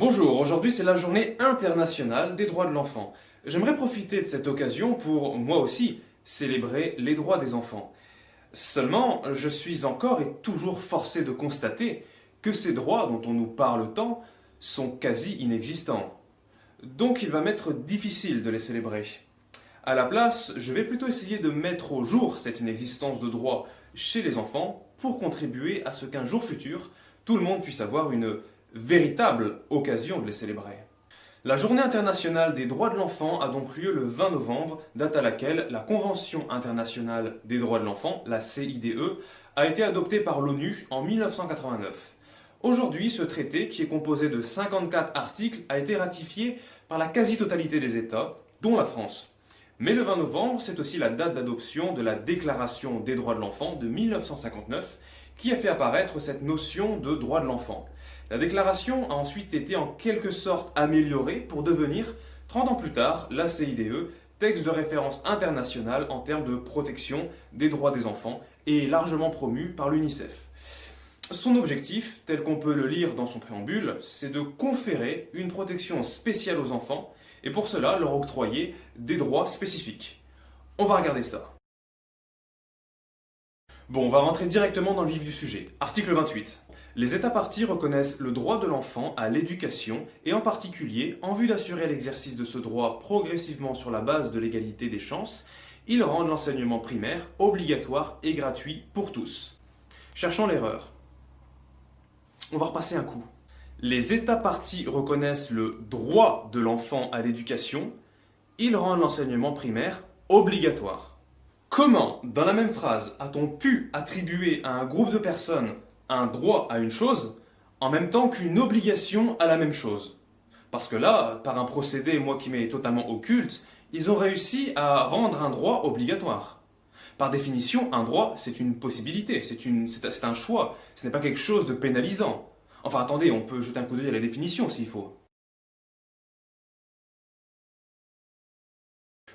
Bonjour, aujourd'hui c'est la journée internationale des droits de l'enfant. J'aimerais profiter de cette occasion pour, moi aussi, célébrer les droits des enfants. Seulement, je suis encore et toujours forcé de constater que ces droits dont on nous parle tant sont quasi inexistants. Donc il va m'être difficile de les célébrer. À la place, je vais plutôt essayer de mettre au jour cette inexistence de droits chez les enfants pour contribuer à ce qu'un jour futur, tout le monde puisse avoir une véritable occasion de les célébrer. La Journée internationale des droits de l'enfant a donc lieu le 20 novembre, date à laquelle la Convention internationale des droits de l'enfant, la CIDE, a été adoptée par l'ONU en 1989. Aujourd'hui, ce traité, qui est composé de 54 articles, a été ratifié par la quasi-totalité des États, dont la France. Mais le 20 novembre, c'est aussi la date d'adoption de la Déclaration des droits de l'enfant de 1959, qui a fait apparaître cette notion de droit de l'enfant. La déclaration a ensuite été en quelque sorte améliorée pour devenir, 30 ans plus tard, la CIDE, texte de référence international en termes de protection des droits des enfants et largement promu par l'UNICEF. Son objectif, tel qu'on peut le lire dans son préambule, c'est de conférer une protection spéciale aux enfants et pour cela leur octroyer des droits spécifiques. On va regarder ça. Bon, on va rentrer directement dans le vif du sujet. Article 28. Les États parties reconnaissent le droit de l'enfant à l'éducation et en particulier, en vue d'assurer l'exercice de ce droit progressivement sur la base de l'égalité des chances, ils rendent l'enseignement primaire obligatoire et gratuit pour tous. Cherchons l'erreur. On va repasser un coup. Les États parties reconnaissent le droit de l'enfant à l'éducation, ils rendent l'enseignement primaire obligatoire. Comment, dans la même phrase, a-t-on pu attribuer à un groupe de personnes un droit à une chose en même temps qu'une obligation à la même chose? Parce que là, par un procédé, moi qui m'est totalement occulte, ils ont réussi à rendre un droit obligatoire. Par définition, un droit, c'est une possibilité, c'est un choix, ce n'est pas quelque chose de pénalisant. Enfin attendez, on peut jeter un coup d'œil à la définition s'il faut.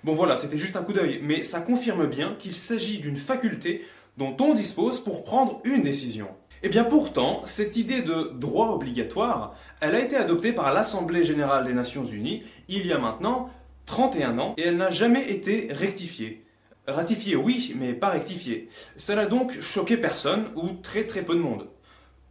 Bon voilà, c'était juste un coup d'œil, mais ça confirme bien qu'il s'agit d'une faculté dont on dispose pour prendre une décision. Et bien pourtant, cette idée de droit obligatoire, elle a été adoptée par l'Assemblée Générale des Nations Unies il y a maintenant 31 ans et elle n'a jamais été rectifiée. Ratifiée oui, mais pas rectifiée. Ça n'a donc choqué personne ou très peu de monde.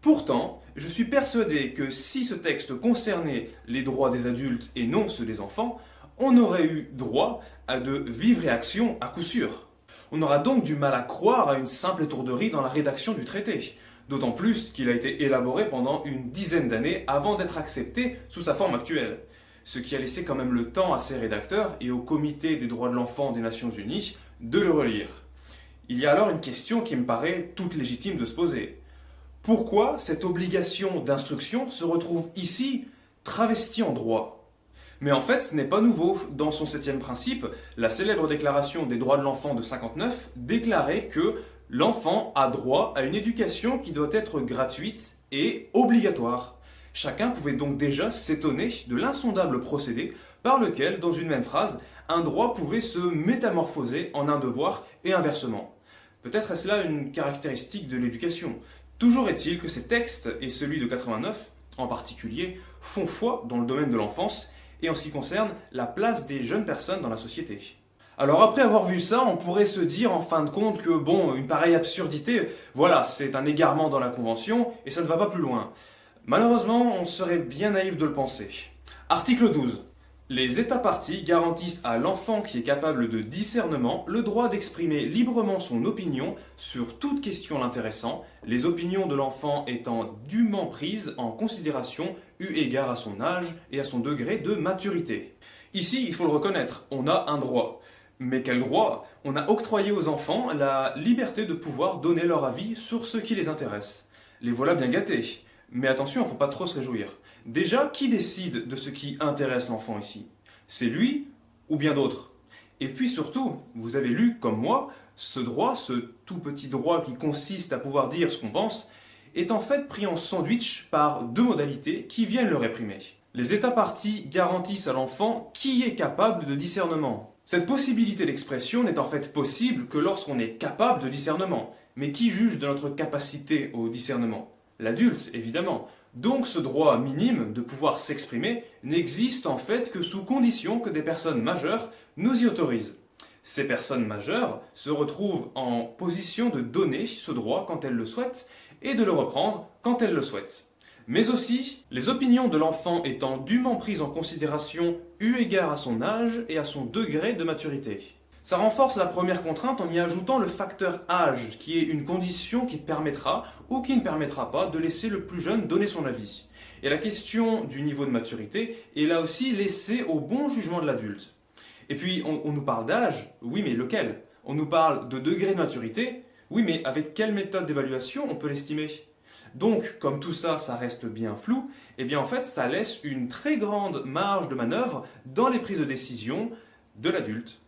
Pourtant, je suis persuadé que si ce texte concernait les droits des adultes et non ceux des enfants, on aurait eu droit à de vives réactions à coup sûr. On aura donc du mal à croire à une simple étourderie dans la rédaction du traité, d'autant plus qu'il a été élaboré pendant une dizaine d'années avant d'être accepté sous sa forme actuelle, ce qui a laissé quand même le temps à ses rédacteurs et au Comité des droits de l'enfant des Nations Unies de le relire. Il y a alors une question qui me paraît toute légitime de se poser. Pourquoi cette obligation d'instruction se retrouve ici travestie en droit ? Mais en fait, ce n'est pas nouveau. Dans son 7e principe, la célèbre déclaration des droits de l'enfant de 59 déclarait que l'enfant a droit à une éducation qui doit être gratuite et obligatoire. Chacun pouvait donc déjà s'étonner de l'insondable procédé par lequel, dans une même phrase, un droit pouvait se métamorphoser en un devoir et inversement. Peut-être est-ce là une caractéristique de l'éducation. Toujours est-il que ces textes, et celui de 89 en particulier, font foi dans le domaine de l'enfance et en ce qui concerne la place des jeunes personnes dans la société. Alors après avoir vu ça, on pourrait se dire en fin de compte que bon, une pareille absurdité, voilà, c'est un égarement dans la Convention et ça ne va pas plus loin. Malheureusement, on serait bien naïf de le penser. Article 12. Les États parties garantissent à l'enfant qui est capable de discernement le droit d'exprimer librement son opinion sur toute question l'intéressant, les opinions de l'enfant étant dûment prises en considération eu égard à son âge et à son degré de maturité. Ici, il faut le reconnaître, on a un droit. Mais quel droit? On a octroyé aux enfants la liberté de pouvoir donner leur avis sur ce qui les intéresse. Les voilà bien gâtés. Mais attention, il ne faut pas trop se réjouir. Déjà, qui décide de ce qui intéresse l'enfant ici? C'est lui ou bien d'autres? Et puis surtout, vous avez lu, comme moi, ce droit, ce tout petit droit qui consiste à pouvoir dire ce qu'on pense, est en fait pris en sandwich par deux modalités qui viennent le réprimer. Les États parties garantissent à l'enfant qui est capable de discernement. Cette possibilité d'expression n'est en fait possible que lorsqu'on est capable de discernement. Mais qui juge de notre capacité au discernement? L'adulte, évidemment. Donc ce droit minime de pouvoir s'exprimer n'existe en fait que sous condition que des personnes majeures nous y autorisent. Ces personnes majeures se retrouvent en position de donner ce droit quand elles le souhaitent et de le reprendre quand elles le souhaitent. Mais aussi, les opinions de l'enfant étant dûment prises en considération eu égard à son âge et à son degré de maturité. Ça renforce la première contrainte en y ajoutant le facteur âge, qui est une condition qui permettra ou qui ne permettra pas de laisser le plus jeune donner son avis. Et la question du niveau de maturité est là aussi laissée au bon jugement de l'adulte. Et puis, on nous parle d'âge, oui mais lequel? On nous parle de degré de maturité, oui mais avec quelle méthode d'évaluation on peut l'estimer? Donc, comme tout ça, ça reste bien flou, et bien en fait, ça laisse une très grande marge de manœuvre dans les prises de décision de l'adulte.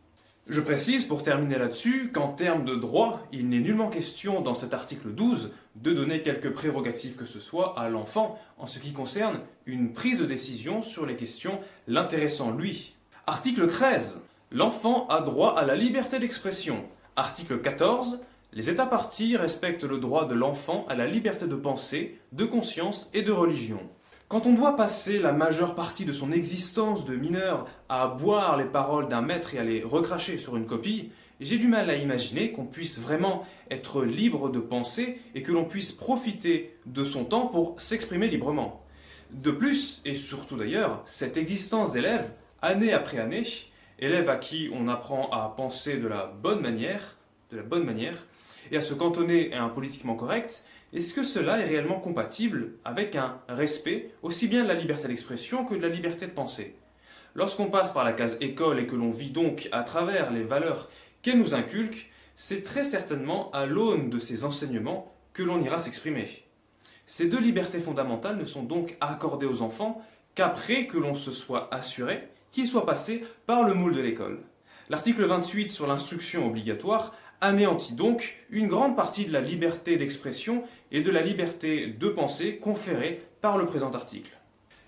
Je précise pour terminer là-dessus qu'en termes de droit, il n'est nullement question dans cet article 12 de donner quelques prérogatives que ce soit à l'enfant en ce qui concerne une prise de décision sur les questions l'intéressant lui. Article 13. L'enfant a droit à la liberté d'expression. Article 14. Les États parties respectent le droit de l'enfant à la liberté de pensée, de conscience et de religion. Quand on doit passer la majeure partie de son existence de mineur à boire les paroles d'un maître et à les recracher sur une copie, j'ai du mal à imaginer qu'on puisse vraiment être libre de penser et que l'on puisse profiter de son temps pour s'exprimer librement. De plus, et surtout d'ailleurs, cette existence d'élève, année après année, élève à qui on apprend à penser de la bonne manière, et à se cantonner à un politiquement correct, est-ce que cela est réellement compatible avec un respect aussi bien de la liberté d'expression que de la liberté de penser? Lorsqu'on passe par la case école et que l'on vit donc à travers les valeurs qu'elle nous inculque, c'est très certainement à l'aune de ces enseignements que l'on ira s'exprimer. Ces deux libertés fondamentales ne sont donc accordées aux enfants qu'après que l'on se soit assuré qu'ils soient passés par le moule de l'école. L'article 28 sur l'instruction obligatoire anéantit donc une grande partie de la liberté d'expression et de la liberté de pensée conférée par le présent article.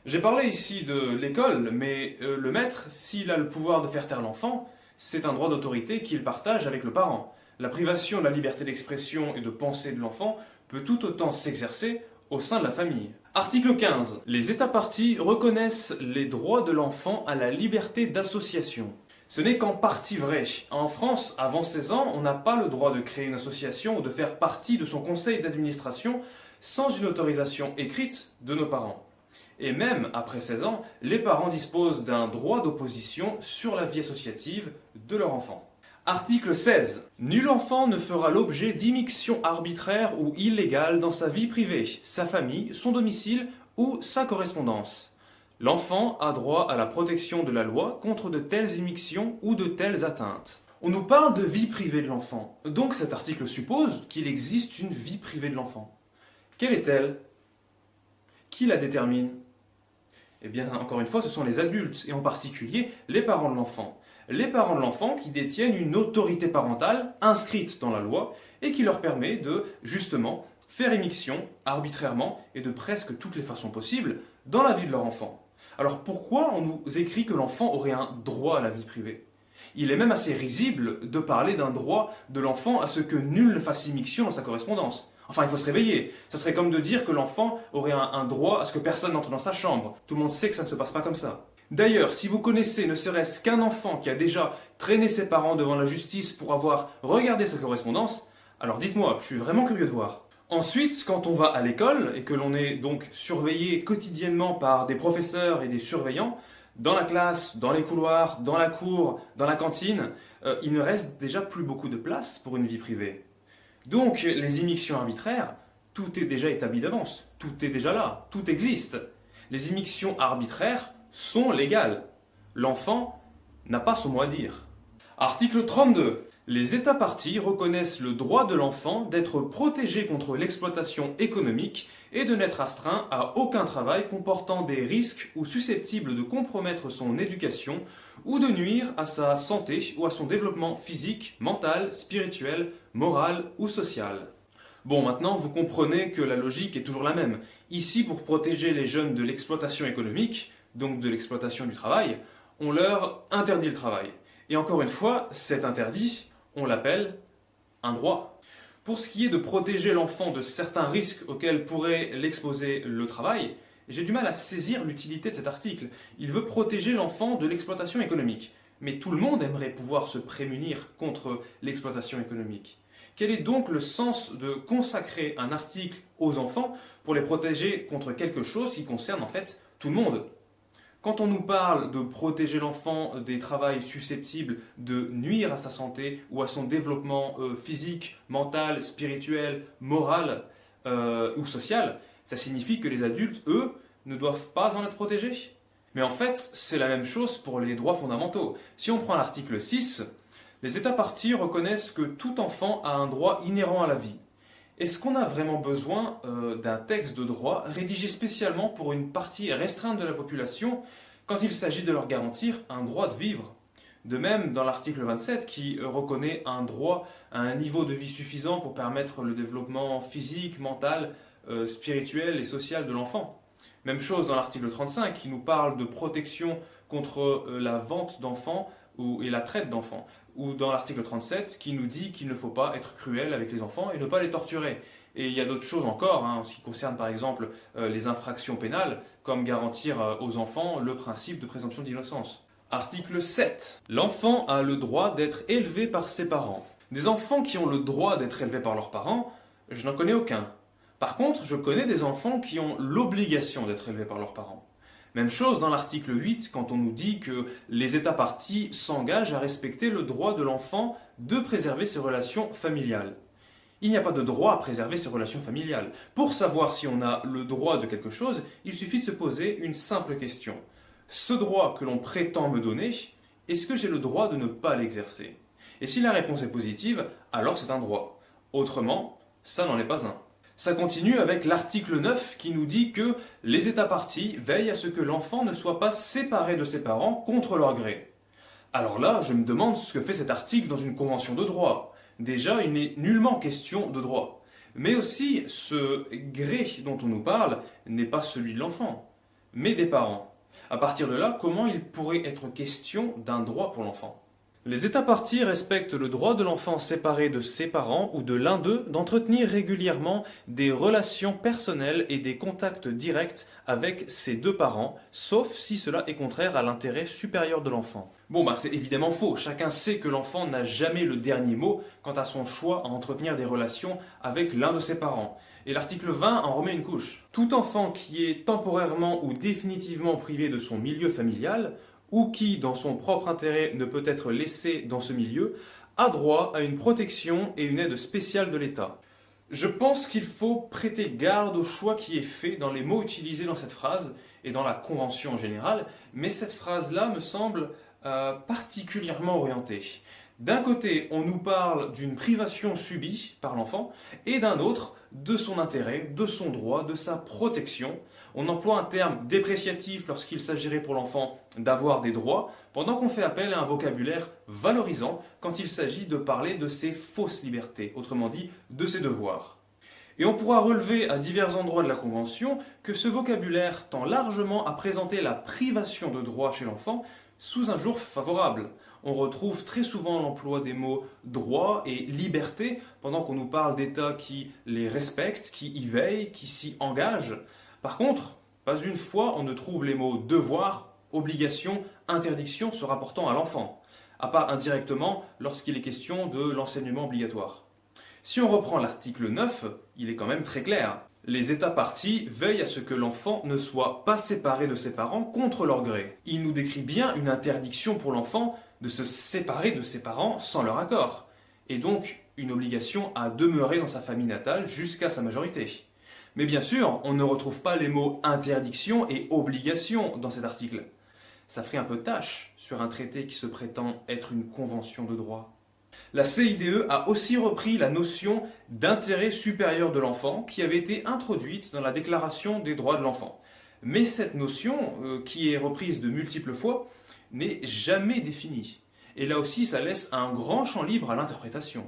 J'ai parlé ici de l'école, mais le maître, s'il a le pouvoir de faire taire l'enfant, c'est un droit d'autorité qu'il partage avec le parent. La privation de la liberté d'expression et de pensée de l'enfant peut tout autant s'exercer au sein de la famille. Article 15. Les États parties reconnaissent les droits de l'enfant à la liberté d'association. Ce n'est qu'en partie vrai. En France, avant 16 ans, on n'a pas le droit de créer une association ou de faire partie de son conseil d'administration sans une autorisation écrite de nos parents. Et même après 16 ans, les parents disposent d'un droit d'opposition sur la vie associative de leur enfant. Article 16. Nul enfant ne fera l'objet d'immixtion arbitraire ou illégale dans sa vie privée, sa famille, son domicile ou sa correspondance. L'enfant a droit à la protection de la loi contre de telles immixtions ou de telles atteintes. On nous parle de vie privée de l'enfant, donc cet article suppose qu'il existe une vie privée de l'enfant. Quelle est-elle? Qui la détermine? Eh bien, encore une fois, ce sont les adultes, et en particulier les parents de l'enfant. Les parents de l'enfant qui détiennent une autorité parentale inscrite dans la loi et qui leur permet de, justement, faire immixtion arbitrairement et de presque toutes les façons possibles dans la vie de leur enfant. Alors pourquoi on nous écrit que l'enfant aurait un droit à la vie privée? Il est même assez risible de parler d'un droit de l'enfant à ce que nul ne fasse immixtion dans sa correspondance. Enfin, il faut se réveiller. Ça serait comme de dire que l'enfant aurait un droit à ce que personne n'entre dans sa chambre. Tout le monde sait que ça ne se passe pas comme ça. D'ailleurs, si vous connaissez ne serait-ce qu'un enfant qui a déjà traîné ses parents devant la justice pour avoir regardé sa correspondance, alors dites-moi, je suis vraiment curieux de voir. Ensuite, quand on va à l'école et que l'on est donc surveillé quotidiennement par des professeurs et des surveillants, dans la classe, dans les couloirs, dans la cour, dans la cantine, il ne reste déjà plus beaucoup de place pour une vie privée. Donc, les immixtions arbitraires, tout est déjà établi d'avance, tout est déjà là, tout existe. Les immixtions arbitraires sont légales. L'enfant n'a pas son mot à dire. Article 32. Les États parties reconnaissent le droit de l'enfant d'être protégé contre l'exploitation économique et de n'être astreint à aucun travail comportant des risques ou susceptible de compromettre son éducation ou de nuire à sa santé ou à son développement physique, mental, spirituel, moral ou social. Bon, maintenant, vous comprenez que la logique est toujours la même. Ici, pour protéger les jeunes de l'exploitation économique, donc de l'exploitation du travail, on leur interdit le travail. Et encore une fois, cet interdit, on l'appelle un droit. Pour ce qui est de protéger l'enfant de certains risques auxquels pourrait l'exposer le travail, j'ai du mal à saisir l'utilité de cet article. Il veut protéger l'enfant de l'exploitation économique. Mais tout le monde aimerait pouvoir se prémunir contre l'exploitation économique. Quel est donc le sens de consacrer un article aux enfants pour les protéger contre quelque chose qui concerne en fait tout le monde? Quand on nous parle de protéger l'enfant des travails susceptibles de nuire à sa santé ou à son développement physique, mental, spirituel, moral ou social, ça signifie que les adultes, eux, ne doivent pas en être protégés. Mais en fait, c'est la même chose pour les droits fondamentaux. Si on prend l'article 6, les États parties reconnaissent que tout enfant a un droit inhérent à la vie. Est-ce qu'on a vraiment besoin d'un texte de droit rédigé spécialement pour une partie restreinte de la population quand il s'agit de leur garantir un droit de vivre? De même, dans l'article 27, qui reconnaît un droit à un niveau de vie suffisant pour permettre le développement physique, mental, spirituel et social de l'enfant. Même chose dans l'article 35, qui nous parle de protection contre la vente d'enfants et la traite d'enfants. Ou dans l'article 37, qui nous dit qu'il ne faut pas être cruel avec les enfants et ne pas les torturer. Et il y a d'autres choses encore, en ce qui concerne par exemple les infractions pénales, comme garantir aux enfants le principe de présomption d'innocence. Article 7. L'enfant a le droit d'être élevé par ses parents. Des enfants qui ont le droit d'être élevés par leurs parents, je n'en connais aucun. Par contre, je connais des enfants qui ont l'obligation d'être élevés par leurs parents. Même chose dans l'article 8, quand on nous dit que les États parties s'engagent à respecter le droit de l'enfant de préserver ses relations familiales. Il n'y a pas de droit à préserver ses relations familiales. Pour savoir si on a le droit de quelque chose, il suffit de se poser une simple question. Ce droit que l'on prétend me donner, est-ce que j'ai le droit de ne pas l'exercer? Et si la réponse est positive, alors c'est un droit. Autrement, ça n'en est pas un. Ça continue avec l'article 9 qui nous dit que les États parties veillent à ce que l'enfant ne soit pas séparé de ses parents contre leur gré. Alors là, je me demande ce que fait cet article dans une convention de droit. Déjà, il n'est nullement question de droit. Mais aussi, ce gré dont on nous parle n'est pas celui de l'enfant, mais des parents. À partir de là, comment il pourrait être question d'un droit pour l'enfant? Les États parties respectent le droit de l'enfant séparé de ses parents ou de l'un d'eux d'entretenir régulièrement des relations personnelles et des contacts directs avec ses deux parents, sauf si cela est contraire à l'intérêt supérieur de l'enfant. Bon, c'est évidemment faux. Chacun sait que l'enfant n'a jamais le dernier mot quant à son choix à entretenir des relations avec l'un de ses parents. Et l'article 20 en remet une couche. Tout enfant qui est temporairement ou définitivement privé de son milieu familial, ou qui, dans son propre intérêt, ne peut être laissé dans ce milieu, a droit à une protection et une aide spéciale de l'État. Je pense qu'il faut prêter garde au choix qui est fait dans les mots utilisés dans cette phrase et dans la Convention en général, mais cette phrase-là me semble particulièrement orientée. D'un côté, on nous parle d'une privation subie par l'enfant, et d'un autre, de son intérêt, de son droit, de sa protection. On emploie un terme dépréciatif lorsqu'il s'agirait pour l'enfant d'avoir des droits, pendant qu'on fait appel à un vocabulaire valorisant quand il s'agit de parler de ses fausses libertés, autrement dit, de ses devoirs. Et on pourra relever à divers endroits de la Convention que ce vocabulaire tend largement à présenter la privation de droits chez l'enfant sous un jour favorable. On retrouve très souvent l'emploi des mots droit et liberté pendant qu'on nous parle d'États qui les respectent, qui y veillent, qui s'y engagent. Par contre, pas une fois on ne trouve les mots devoir, obligation, interdiction se rapportant à l'enfant, à part indirectement lorsqu'il est question de l'enseignement obligatoire. Si on reprend l'article 9, il est quand même très clair. Les États parties veillent à ce que l'enfant ne soit pas séparé de ses parents contre leur gré. Il nous décrit bien une interdiction pour l'enfant de se séparer de ses parents sans leur accord, et donc une obligation à demeurer dans sa famille natale jusqu'à sa majorité. Mais bien sûr, on ne retrouve pas les mots interdiction et obligation dans cet article. Ça ferait un peu tâche sur un traité qui se prétend être une convention de droit. La CIDE a aussi repris la notion d'intérêt supérieur de l'enfant qui avait été introduite dans la Déclaration des droits de l'enfant. Mais cette notion, qui est reprise de multiples fois, n'est jamais définie. Et là aussi, ça laisse un grand champ libre à l'interprétation.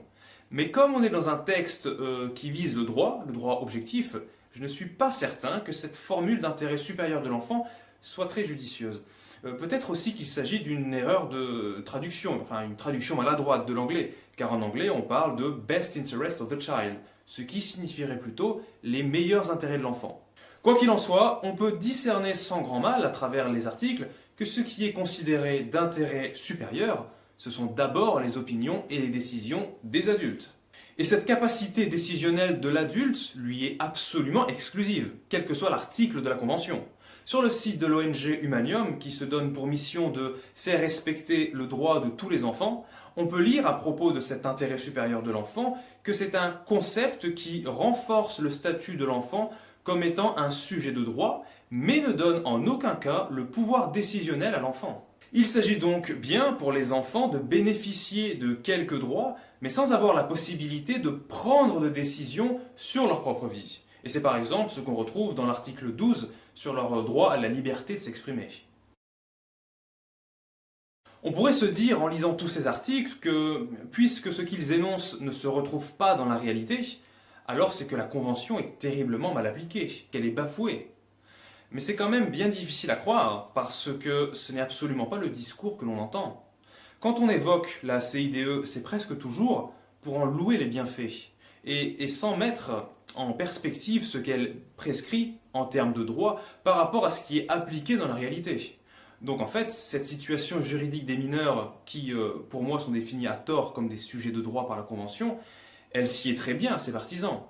Mais comme on est dans un texte qui vise le droit objectif, je ne suis pas certain que cette formule d'intérêt supérieur de l'enfant soit très judicieuse. Peut-être aussi qu'il s'agit d'une erreur de traduction, enfin une traduction maladroite de l'anglais, car en anglais on parle de best interest of the child, ce qui signifierait plutôt les meilleurs intérêts de l'enfant. Quoi qu'il en soit, on peut discerner sans grand mal à travers les articles que ce qui est considéré d'intérêt supérieur, ce sont d'abord les opinions et les décisions des adultes. Et cette capacité décisionnelle de l'adulte lui est absolument exclusive, quel que soit l'article de la Convention. Sur le site de l'ONG Humanium, qui se donne pour mission de faire respecter le droit de tous les enfants, on peut lire à propos de cet intérêt supérieur de l'enfant que c'est un concept qui renforce le statut de l'enfant comme étant un sujet de droit, mais ne donne en aucun cas le pouvoir décisionnel à l'enfant. Il s'agit donc bien pour les enfants de bénéficier de quelques droits, mais sans avoir la possibilité de prendre de décisions sur leur propre vie. Et c'est par exemple ce qu'on retrouve dans l'article 12 sur leur droit à la liberté de s'exprimer. On pourrait se dire en lisant tous ces articles que, puisque ce qu'ils énoncent ne se retrouve pas dans la réalité, alors c'est que la Convention est terriblement mal appliquée, qu'elle est bafouée. Mais c'est quand même bien difficile à croire, parce que ce n'est absolument pas le discours que l'on entend. Quand on évoque la CIDE, c'est presque toujours pour en louer les bienfaits, et sans mettre en perspective ce qu'elle prescrit en termes de droit par rapport à ce qui est appliqué dans la réalité. Donc en fait, cette situation juridique des mineurs, qui pour moi sont définis à tort comme des sujets de droit par la Convention, elle sied très bien à ses partisans.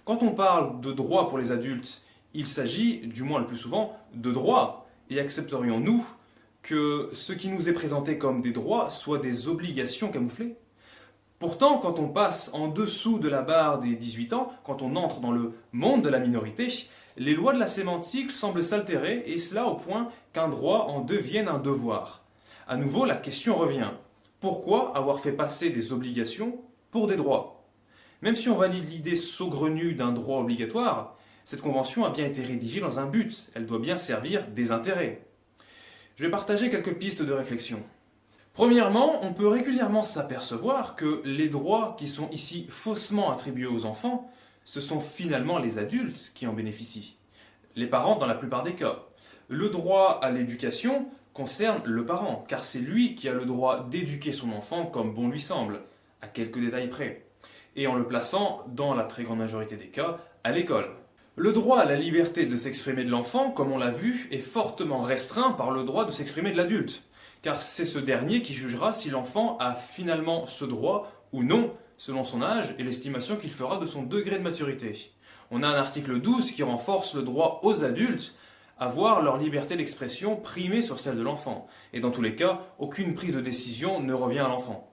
Quand on parle de droit pour les adultes, il s'agit, du moins le plus souvent, de droits. Et accepterions-nous que ce qui nous est présenté comme des droits soit des obligations camouflées? Pourtant, quand on passe en dessous de la barre des 18 ans, quand on entre dans le monde de la minorité, les lois de la sémantique semblent s'altérer, et cela au point qu'un droit en devienne un devoir. À nouveau, la question revient. Pourquoi avoir fait passer des obligations pour des droits? Même si on valide l'idée saugrenue d'un droit obligatoire, cette convention a bien été rédigée dans un but, elle doit bien servir des intérêts. Je vais partager quelques pistes de réflexion. Premièrement, on peut régulièrement s'apercevoir que les droits qui sont ici faussement attribués aux enfants, ce sont finalement les adultes qui en bénéficient. Les parents dans la plupart des cas. Le droit à l'éducation concerne le parent, car c'est lui qui a le droit d'éduquer son enfant comme bon lui semble, à quelques détails près, et en le plaçant, dans la très grande majorité des cas, à l'école. Le droit à la liberté de s'exprimer de l'enfant, comme on l'a vu, est fortement restreint par le droit de s'exprimer de l'adulte, car c'est ce dernier qui jugera si l'enfant a finalement ce droit ou non, selon son âge et l'estimation qu'il fera de son degré de maturité. On a un article 12 qui renforce le droit aux adultes à voir leur liberté d'expression primer sur celle de l'enfant, et dans tous les cas, aucune prise de décision ne revient à l'enfant.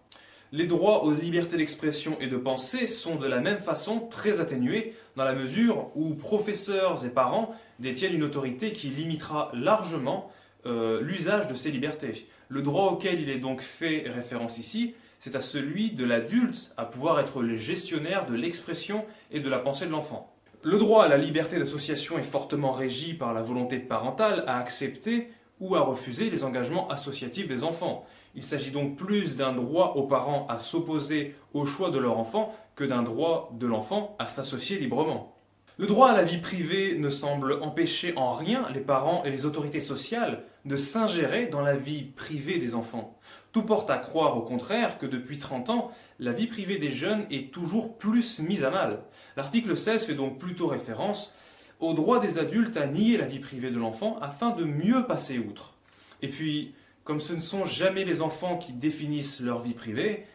Les droits aux libertés d'expression et de pensée sont de la même façon très atténués dans la mesure où professeurs et parents détiennent une autorité qui limitera largement l'usage de ces libertés. Le droit auquel il est donc fait référence ici, c'est à celui de l'adulte à pouvoir être le gestionnaire de l'expression et de la pensée de l'enfant. Le droit à la liberté d'association est fortement régi par la volonté parentale à accepter ou à refuser les engagements associatifs des enfants. Il s'agit donc plus d'un droit aux parents à s'opposer au choix de leur enfant que d'un droit de l'enfant à s'associer librement. Le droit à la vie privée ne semble empêcher en rien les parents et les autorités sociales de s'ingérer dans la vie privée des enfants. Tout porte à croire au contraire que depuis 30 ans, la vie privée des jeunes est toujours plus mise à mal. L'article 16 fait donc plutôt référence au droit des adultes à nier la vie privée de l'enfant afin de mieux passer outre. Et puis, comme ce ne sont jamais les enfants qui définissent leur vie privée,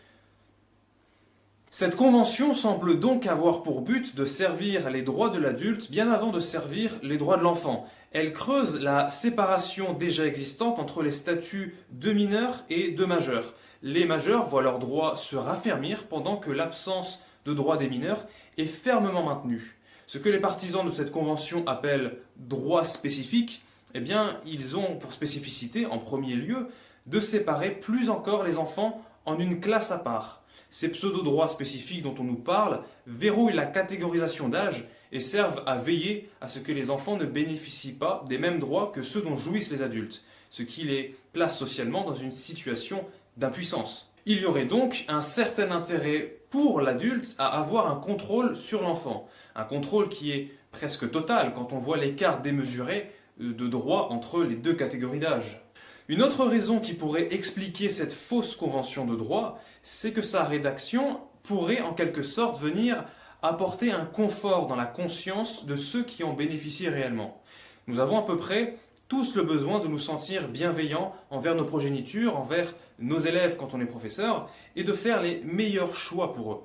cette convention semble donc avoir pour but de servir les droits de l'adulte bien avant de servir les droits de l'enfant. Elle creuse la séparation déjà existante entre les statuts de mineurs et de majeurs. Les majeurs voient leurs droits se raffermir pendant que l'absence de droits des mineurs est fermement maintenue. Ce que les partisans de cette convention appellent droits spécifiques, eh bien, ils ont pour spécificité, en premier lieu, de séparer plus encore les enfants en une classe à part. Ces pseudo-droits spécifiques dont on nous parle verrouillent la catégorisation d'âge et servent à veiller à ce que les enfants ne bénéficient pas des mêmes droits que ceux dont jouissent les adultes, ce qui les place socialement dans une situation d'impuissance. Il y aurait donc un certain intérêt pour l'adulte à avoir un contrôle sur l'enfant, un contrôle qui est presque total quand on voit l'écart démesuré de droits entre les deux catégories d'âge. Une autre raison qui pourrait expliquer cette fausse convention de droit, c'est que sa rédaction pourrait en quelque sorte venir apporter un confort dans la conscience de ceux qui en bénéficient réellement. Nous avons à peu près tous le besoin de nous sentir bienveillants envers nos progénitures, envers nos élèves quand on est professeur, et de faire les meilleurs choix pour eux.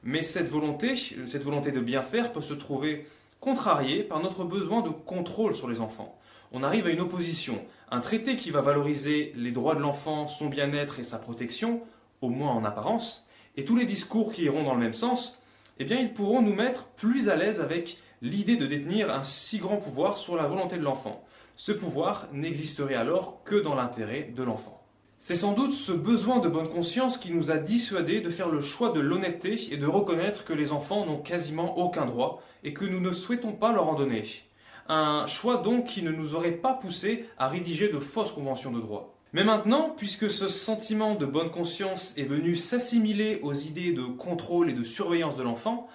Mais cette volonté de bien faire peut se trouver contrariée par notre besoin de contrôle sur les enfants. On arrive à une opposition, un traité qui va valoriser les droits de l'enfant, son bien-être et sa protection, au moins en apparence, et tous les discours qui iront dans le même sens, eh bien ils pourront nous mettre plus à l'aise avec l'idée de détenir un si grand pouvoir sur la volonté de l'enfant. Ce pouvoir n'existerait alors que dans l'intérêt de l'enfant. C'est sans doute ce besoin de bonne conscience qui nous a dissuadés de faire le choix de l'honnêteté et de reconnaître que les enfants n'ont quasiment aucun droit et que nous ne souhaitons pas leur en donner. Un choix donc qui ne nous aurait pas poussé à rédiger de fausses conventions de droit. Mais maintenant, puisque ce sentiment de bonne conscience est venu s'assimiler aux idées de contrôle et de surveillance de l'enfant,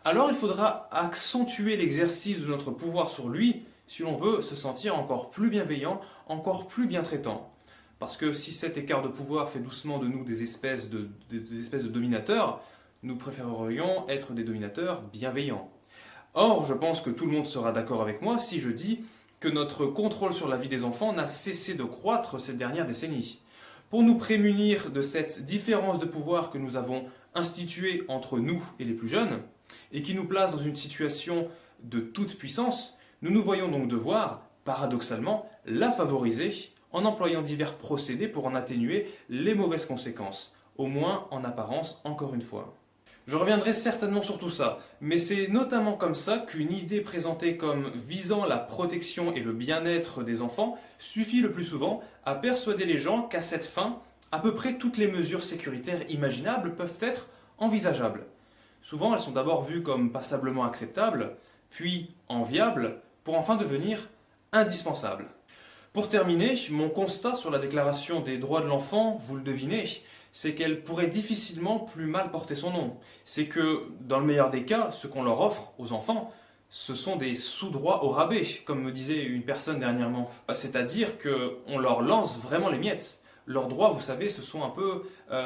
alors il faudra accentuer l'exercice de notre pouvoir sur lui si l'on veut se sentir encore plus bienveillant, encore plus bien traitant. Parce que si cet écart de pouvoir fait doucement de nous des espèces de dominateurs, nous préférerions être des dominateurs bienveillants. Or, je pense que tout le monde sera d'accord avec moi si je dis que notre contrôle sur la vie des enfants n'a cessé de croître ces dernières décennies. Pour nous prémunir de cette différence de pouvoir que nous avons instituée entre nous et les plus jeunes, et qui nous place dans une situation de toute puissance, nous nous voyons donc devoir, paradoxalement, la favoriser en employant divers procédés pour en atténuer les mauvaises conséquences, au moins en apparence encore une fois. Je reviendrai certainement sur tout ça, mais c'est notamment comme ça qu'une idée présentée comme visant la protection et le bien-être des enfants suffit le plus souvent à persuader les gens qu'à cette fin, à peu près toutes les mesures sécuritaires imaginables peuvent être envisageables. Souvent, elles sont d'abord vues comme passablement acceptables, puis enviables, pour enfin devenir indispensables. Pour terminer, mon constat sur la Déclaration des droits de l'enfant, vous le devinez, c'est qu'elle pourrait difficilement plus mal porter son nom. C'est que, dans le meilleur des cas, ce qu'on leur offre aux enfants, ce sont des sous-droits au rabais, comme me disait une personne dernièrement. C'est-à-dire qu'on leur lance vraiment les miettes. Leurs droits, vous savez, ce sont un peu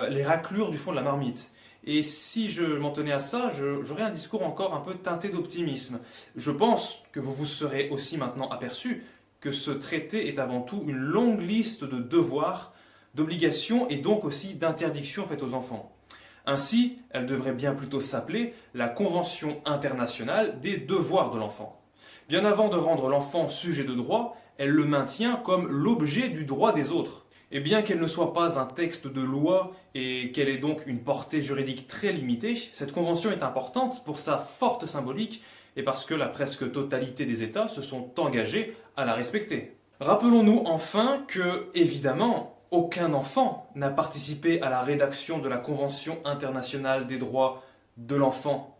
les raclures du fond de la marmite. Et si je m'en tenais à ça, j'aurais un discours encore un peu teinté d'optimisme. Je pense que vous vous serez aussi maintenant aperçu que ce traité est avant tout une longue liste de devoirs, d'obligations et donc aussi d'interdictions faites aux enfants. Ainsi, elle devrait bien plutôt s'appeler la Convention internationale des devoirs de l'enfant. Bien avant de rendre l'enfant sujet de droit, elle le maintient comme l'objet du droit des autres. Et bien qu'elle ne soit pas un texte de loi et qu'elle ait donc une portée juridique très limitée, cette convention est importante pour sa forte symbolique et parce que la presque totalité des États se sont engagés à la respecter. Rappelons-nous enfin que, évidemment, aucun enfant n'a participé à la rédaction de la Convention internationale des droits de l'enfant,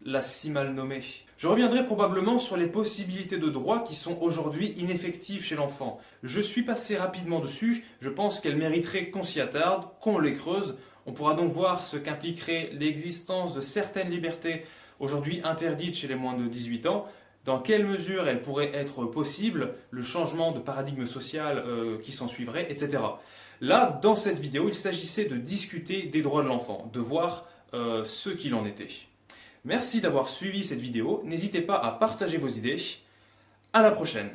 la si mal nommée. Je reviendrai probablement sur les possibilités de droit qui sont aujourd'hui ineffectives chez l'enfant. Je suis passé rapidement dessus, je pense qu'elles mériteraient qu'on s'y attarde, qu'on les creuse. On pourra donc voir ce qu'impliquerait l'existence de certaines libertés aujourd'hui interdites chez les moins de 18 ans, dans quelle mesure elles pourraient être possibles, le changement de paradigme social qui s'en suivrait, etc. Là, dans cette vidéo, il s'agissait de discuter des droits de l'enfant, de voir ce qu'il en était. Merci d'avoir suivi cette vidéo, n'hésitez pas à partager vos idées, à la prochaine.